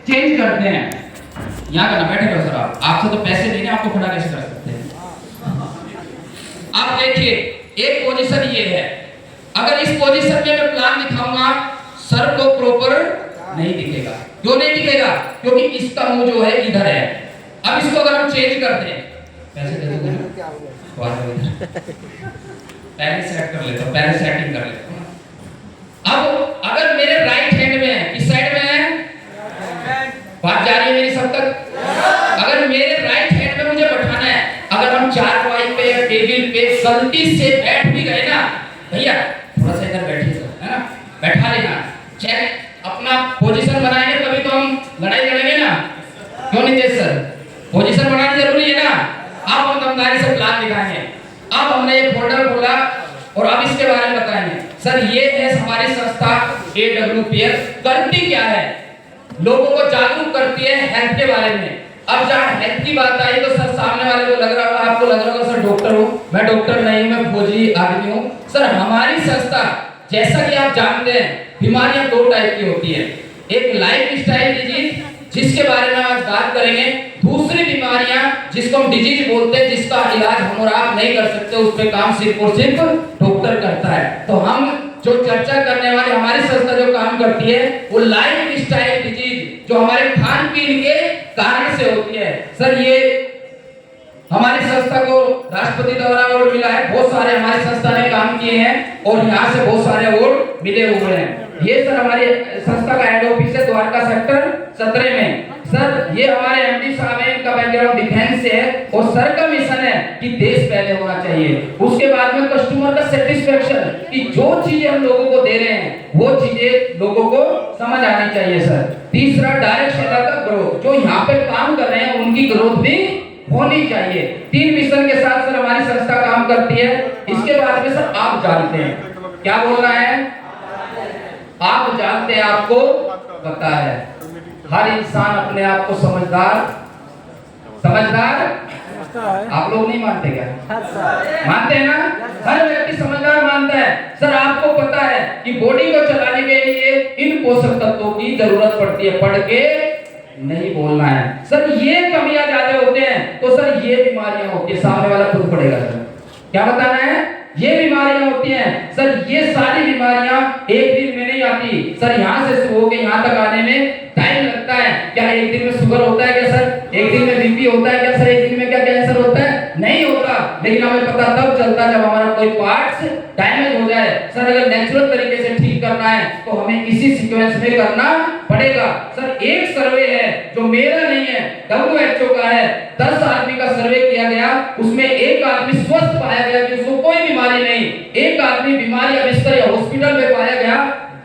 Change करते हैं। यहाँ का ना बैठे रहो सर, आपसे तो पैसे लेने, आपको खड़ा कैसे कर सकते हैं? आप देखिए एक पोजीशन ये है, अगर इस पोजीशन में मैं प्लान दिखाऊंगा सर को प्रॉपर नहीं दिखेगा। क्यों नहीं दिखेगा? क्योंकि इसका मुंह जो है इधर है। अब इसको अगर हम चेंज कर दें, पैसे दे दो, पहले सेट कर लेता हूं, पहले सेटिंग कर लेता हूं। अब अगर मेरे राइट हैंड में है, किस साइड में है? बात जा रही है मेरी सब तक? अगर मेरे राइट हैंड में मुझे बैठाना है, अगर हम चारपाई पे या टेबल पे गलती से बैठ भी गए ना, भैया थोड़ा सा इधर बैठिए सर, है ना, बैठा लेना, चेक अपना पोजीशन बनाएंगे तभी तो हम लड़ाई लड़ेंगे ना। क्यों नहीं जय सर? पोजीशन बनाना जरूरी है ना। अब हम दमदारी से प्लान दिखाएंगे। अब हमने ये फोल्डर खोला और अब इसके बारे में बताएंगे। सर ये है हमारी संस्था AWPS, करती क्या है? लोगों को जागरूक करती है हेल्थ के बारे में। अब जहाँ हेल्थ की बात आई तो सर सामने वाले को लग रहा होगा, आपको लग रहा होगा सर डॉक्टर हूँ, मैं डॉक्टर नहीं, मैं फौजी आदमी हूँ। सर हमारी संस्था, जैसा कि आप जानते हैं, बीमारियां दो टाइप की होती है, एक लाइफ स्टाइल डिजीज जिसके बारे में आज बात करेंगे, दूसरी बीमारियां जिसको हम डिजीज बोलते हैं, जिसका इलाज हम और आप नहीं कर सकते, उस पे काम सिर्फ और सिर्फ डॉक्टर करता है। तो हम जो चर्चा करने वाले, हमारी संस्था जो काम करती है वो लाइफ स्टाइल डिजीज जो हमारे खान पीन के कारण से होती है। सर ये हमारी संस्था को राष्ट्रपति द्वारा अवार्ड मिला है, बहुत सारे हमारी संस्था ने काम किए हैं और यहाँ से बहुत सारे अवार्ड मिले हुए हैं। ये सर हमारी संस्था का हेड ऑफिस है द्वारका सेक्टर 17 में। सर ये हमारे एमडी साहब हैं, इनका बैकग्राउंड डिफेंस से है और सर का मिशन है कि देश पहले होना चाहिए, उसके बाद में कस्टमर का सेटिस्फेक्शन, कि जो चीजें हम लोगों को दे रहे हैं वो चीजें लोगों को समझ आनी चाहिए। सर तीसरा डायरेक्ट सेवा का ग्रोथ, जो यहाँ पे काम कर रहे हैं उनकी ग्रोथ भी होनी चाहिए। 3 मिशन के साथ सर हमारी संस्था काम करती है। इसके बाद में सर आप जानते हैं क्या बोलना है, आप जानते हैं, आपको पता है, हर इंसान अपने आप को समझदार आप लोग नहीं मानते क्या? मानते हैं ना? हर व्यक्ति समझदार मानता है। सर आपको पता है कि बॉडी को चलाने के लिए इन पोषक तत्वों की जरूरत पड़ती है, पढ़ के नहीं बोलना है। सर ये कमियां ज्यादा होते हैं तो सर ये बीमारियां होती है, सामने वाला खुद पड़ेगा। सर क्या बताना है? ये बीमारियां होती हैं। सर ये सारी बीमारियां एक दिन में नहीं आती। सर यहाँ से शुरू होकर यहाँ तक आने में टाइम लगता है। क्या एक दिन में शुगर होता है क्या सर? एक दिन में बीपी होता है क्या सर? एक दिन में क्या कैंसर होता है? नहीं होता। लेकिन हमें पता तब चलता जब हमारा कोई पार्ट्स डैमेज हो जाए। सर अगर नेचुरल तरीके से ठीक करना है तो हमें इसी सीक्वेंस में करना पड़ेगा। सर एक सर्वे है जो मेरा नहीं है, WHO का है, 10 आदमी का सर्वे किया गया, उसमें एक आदमी स्वस्थ पाया गया कि उसको कोई बीमारी नहीं, एक आदमी बीमारी या बिस्तर या हॉस्पिटल में पाया गया,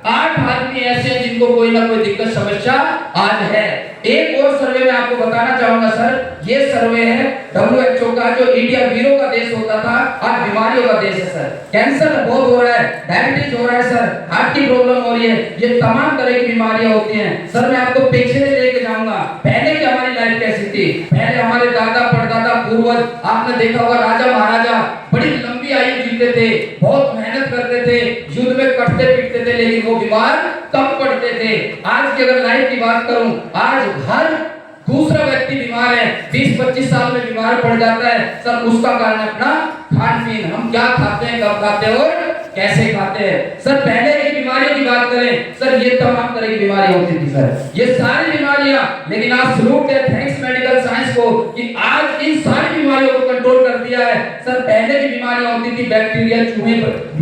8 आदमी ऐसे हैं जिनको कोई ना कोई दिक्कत समस्या आज है। एक और सर्वे में आपको बताना चाहूंगा सर, ये सर्वे है WHO का, जो इंडिया वीरों का देश होता था आज बीमारियों का देश है। सर कैंसर बहुत हो रहा है, डायबिटीज हो रहा है, सर हार्ट की प्रॉब्लम हो रही है, ये तमाम तरह की बीमारियां होती हैं। सर मैं आपको पीछे लेके जाऊंगा, पहले की हमारी लाइफ कैसी थी। पहले हमारे दादा परदादा पूर्वज, आपने देखा होगा राजा महाराजा बड़ी लंबी आयु जीते थे, बहुत मेहनत करते थे, युद्ध में कटते पीटते थे, लेकिन वो बीमार कम पड़ते थे। आज की अगर लाइफ की बात करूं, आज हर दूसरा व्यक्ति बीमार है, 20-25 साल में बीमार पड़ जाता है। सर उसका कारण अपना खान पीन, हम क्या खाते हैं, कब खाते हैं और कैसे खाते हैं। सर पहले की बीमारियों की बात करें, सर ये तमाम तरह की बीमारियां होती थी सर, ये सारी बीमारियां, लेकिन आज सलूट है थैंक्स मेडिकल साइंस को कि आज इन सारी बीमारियों को कंट्रोल कर दिया है। सर पहले की बीमारियां होती थी बैक्टीरिया, चूहे,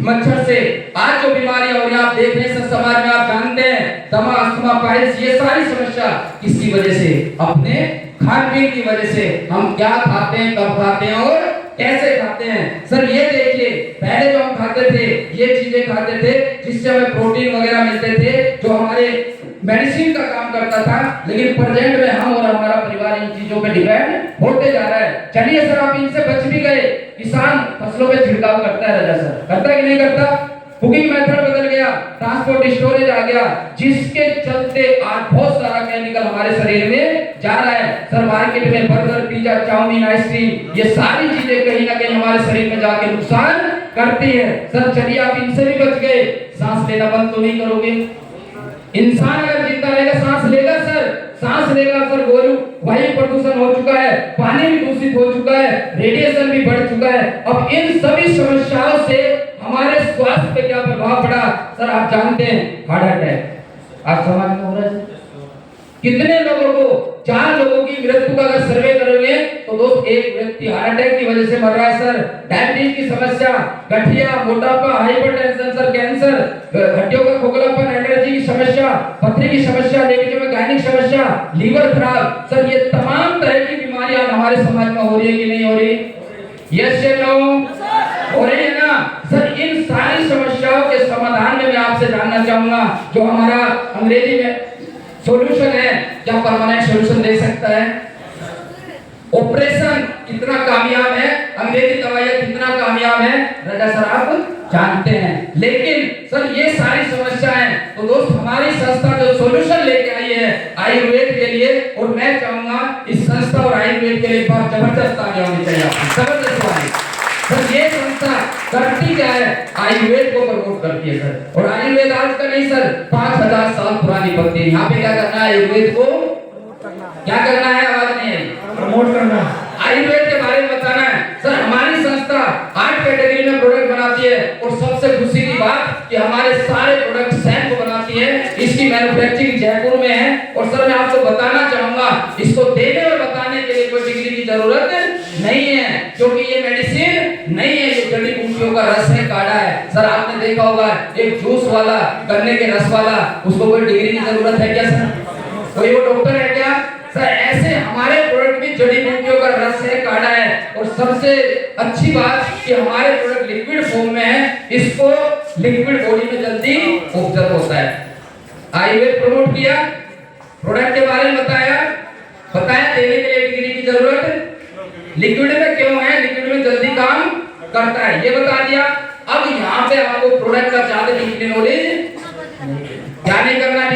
मच्छर से, आज जो बीमारियां हो रही हैं आप देख रहे हैं समाज में, आप जानते हैं दमा, अस्थमा, पायल्स, ये सारी समस्या किसकी वजह से? अपने खान पीन की वजह से। हम क्या खाते हैं, कब खाते हैं और कैसे खाते हैं। सर ये देखिए, पहले जो हम खाते थे ये चीजें खाते थे जिससे हमें प्रोटीन वगैरह मिलते थे, जो हमारे मेडिसिन का काम करता था, लेकिन प्रेजेंट में हम और हमारा परिवार इन चीजों पे डिपेंड होते जा रहा है। चलिए सर आप इनसे बच भी गए, किसान फसलों पे छिड़काव करता है, राजा सर करता है कि नहीं करता? कुकिंग मेथड बदल गया, ट्रांसपोर्ट स्टोरेज आ गया, जिसके चलते आज बहुत सारा केमिकल हमारे शरीर में जा रहा है। सर मार्केट में बर्गर, पिज्जा, चाउमीन, आइसक्रीम, ये सारी चीजें कहीं ना कहीं हमारे शरीर में जाके नुकसान करती है। सर चलिए आप इनसे भी बच गए, सांस लेना बंद तो नहीं करोगे? इंसान अगर जिंदा रहेगा सांस लेगा सर, सांस सांस लेगा सर वायु प्रदूषण हो चुका है, पानी भी दूषित हो चुका है, रेडिएशन भी बढ़ चुका है। अब इन सभी समस्याओं से हमारे स्वास्थ्य पे क्या प्रभाव पड़ा सर आप जानते हैं, हार्ट अटैक आज समाज में हो रहा है। कितने लोगों को, 4 लोगों की मृत्यु का अगर सर्वे करोगे तो दोस्त एक व्यक्ति हार्ट अटैक की वजह से मर रहा है सर। डायबिटीज की समस्या, गठिया, मोटापा, हाइपरटेंशन सर, कैंसर, हड्डियों का खोखलापन, एलर्जी की समस्या, पथरी की समस्या, लेडीज में गायनिक समस्या, लीवर खराब सर, ये तमाम तरह की बीमारियां हमारे समाज में हो रही है कि नहीं हो रही? यस या नो? हो रही है ना सर। इन सारी समस्याओं के समाधान में मैं आपसे जानना चाहूंगा, जो हमारा अंग्रेजी में सॉल्यूशन है, क्या परमानेंट सॉल्यूशन दे सकता है? ऑपरेशन कितना कामयाब है, अंग्रेजी दवाइयां कितना कामयाब है, राजा सर आप जानते हैं। लेकिन सर ये सारी समस्याएं तो दोस्त हमारी संस्था जो सॉल्यूशन लेके आई है आयुर्वेद के लिए, और मैं चाहूंगा इस संस्था और आयुर्वेद के लिए बहुत जबरदस्त आगे होनी चाहिए, आपकी जबरदस्त वाली। सर ये संस्था करती क्या है? आयुर्वेद को प्रमोट करती है सर। और आयुर्वेद आज का नहीं सर, 5000 साल पुरानी पद्धति है। यहाँ पे क्या करना है? आयुर्वेद को क्या करना है? आवाज नहीं आई, प्रमोट करना, आयुर्वेद के बारे में बताना है सर। हमारी संस्था 8 कैटेगरी में प्रोडक्ट बनाती है, और सबसे खुशी की बात कि हमारे सारे प्रोडक्ट सैन को बनाती है। इसकी मैन्युफैक्चरिंग जयपुर में है। और सर मैं आपको बताना चाहूंगा, इसको देने और बताने के लिए कोई डिग्री की जरूरत नहीं है, क्योंकि ये मेडिसिन नहीं है, ये जड़ी बूटियों का रस है, काढ़ा है सर। आपने देखा होगा एक जूस वाला, गन्ने के रस वाला, उसको कोई डिग्री की जरूरत है क्या सर? कोई वो डॉक्टर है क्या सर? ऐसे हमारे प्रोडक्ट भी जड़ी बूटियों का रस है, काढ़ा है। और सबसे अच्छी बात कि हमारे प्रोडक्ट लिक्विड फॉर्म में है, इसको लिक्विड बॉडी में जल्दी ऑब्जर्व होता है। आयुर्वेद प्रमोट किया, प्रोडक्ट के बारे में बताया देने के लिए डिग्री की जरूरत लिक्विड में क्यों है, लिक्विड में जल्दी काम करता है, ये बता दिया। अब यहाँ पे आपको प्रोडक्ट का ज्यादा डीप नॉलेज क्या नहीं करना